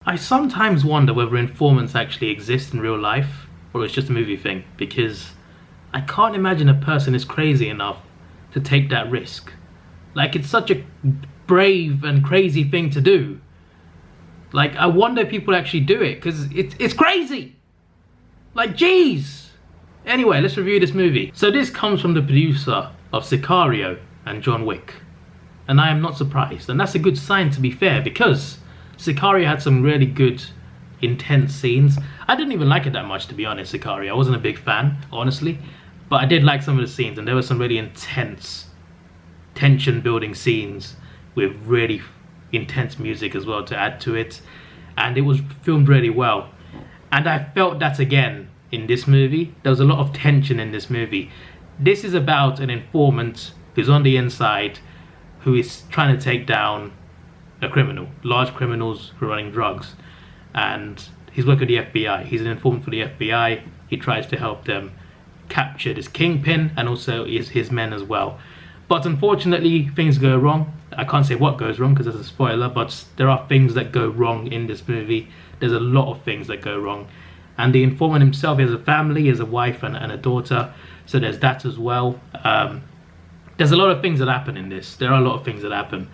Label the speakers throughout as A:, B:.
A: I sometimes wonder whether informants actually exist in real life or it's just a movie thing, because I can't imagine a person is crazy enough to take that risk. Like, it's such a brave and crazy thing to do. Like, I wonder if people actually do it, because it's crazy. Like, jeez. Anyway, let's review this movie. So this comes from the producer of Sicario and John Wick. And I am not surprised. And that's a good sign, to be fair, because Sicario had some really good, intense scenes. I didn't even like it that much, to be honest, Sicario. I wasn't a big fan, honestly. But I did like some of the scenes, and there were some really intense, tension-building scenes with really intense music as well to add to it. And it was filmed really well. And I felt that again in this movie. There was a lot of tension in this movie. This is about an informant who's on the inside, who is trying to take down a criminal, large criminals who are running drugs. And he's working with the FBI. He's an informant for the FBI. He tries to help them capture this kingpin and also his men as well. But unfortunately, things go wrong. I can't say what goes wrong because it's a spoiler, but there are things that go wrong in this movie. There's a lot of things that go wrong. And the informant himself, he has a family, he has a wife and a daughter. So there's that as well. There's a lot of things that happen in this. There are a lot of things that happen.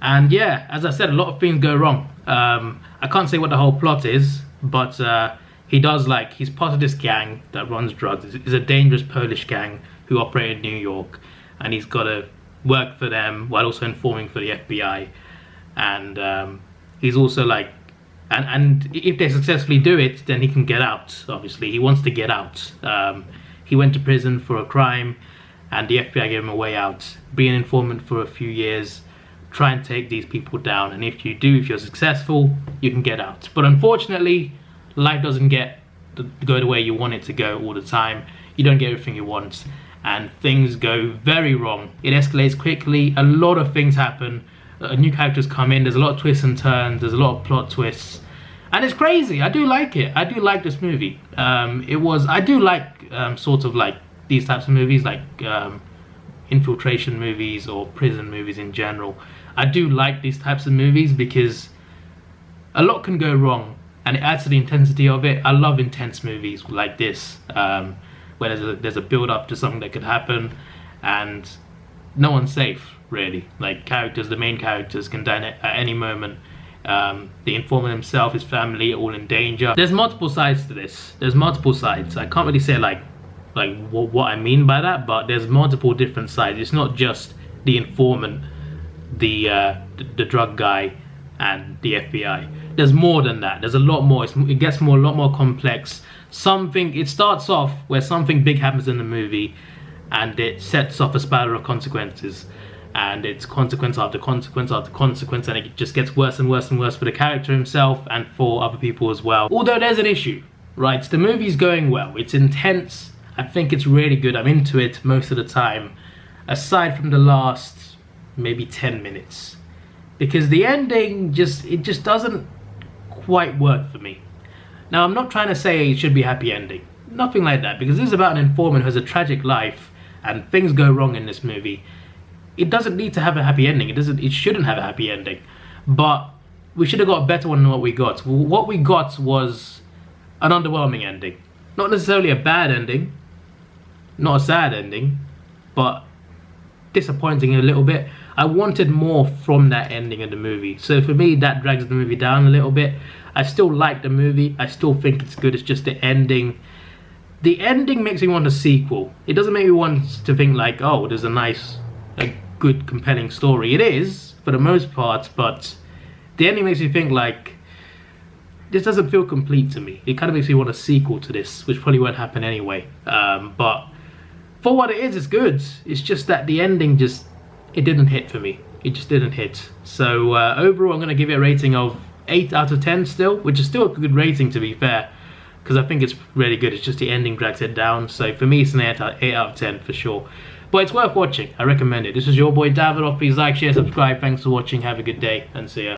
A: And yeah, as I said, a lot of things go wrong. I can't say what the whole plot is, but he's part of this gang that runs drugs. It's a dangerous Polish gang who operate in New York, and he's got to work for them while also informing for the FBI. And he's also like, and if they successfully do it, then he can get out. Obviously, he wants to get out. He went to prison for a crime, and the FBI gave him a way out. Be an informant for a few years, try and take these people down, and if you're successful, you can get out. But unfortunately, life doesn't go the way you want it to go all the time. You don't get everything you want, and things go very wrong. It escalates quickly. A lot of things happen. New characters come in. There's a lot of twists and turns. There's a lot of plot twists, and it's crazy. I do like it. I do like this movie. I do like sort of like these types of movies, like infiltration movies or prison movies in general. I do like these types of movies because a lot can go wrong, and it adds to the intensity of it. I love intense movies like this, where there's a build up to something that could happen, and no one's safe, really. Like, the main characters can die at any moment. The informant himself, his family, all in danger. There's multiple sides to this. There's multiple sides. I can't really say like what I mean by that, but there's multiple different sides. It's not just the informant, the drug guy, and the FBI. There's more than that. There's a lot more. It gets a lot more complex. It starts off where something big happens in the movie, and it sets off a spiral of consequences, and it's consequence after consequence after consequence, and it just gets worse and worse and worse for the character himself and for other people as well. Although there's an issue, right? The movie's going well. It's intense. I think it's really good. I'm into it most of the time, aside from the last maybe 10 minutes, because the ending just doesn't quite work for me. Now, I'm not trying to say it should be a happy ending, nothing like that, because this is about an informant who has a tragic life and things go wrong in this movie. It doesn't need to have a happy ending. It shouldn't have a happy ending, but we should have got a better one than what we got. What we got was an underwhelming ending, not necessarily a bad ending, not a sad ending, but disappointing a little bit. I wanted more from that ending of the movie, so for me that drags the movie down a little bit. I still like the movie. I still think it's good. It's just the ending. The ending makes me want a sequel. It doesn't make me want to think like, oh, there's a good, compelling story. It is, for the most part, but the ending makes me think like, this doesn't feel complete to me. It kind of makes me want a sequel to this, which probably won't happen anyway. But for what it is, it's good. It's just that the ending it didn't hit for me. It just didn't hit. So overall, I'm going to give it a rating of 8 out of 10 still, which is still a good rating, to be fair, because I think it's really good. It's just the ending drags it down. So for me, it's an 8 out of 10 for sure. But it's worth watching. I recommend it. This is your boy Davidoff. Please like, share, subscribe. Thanks for watching. Have a good day, and see ya.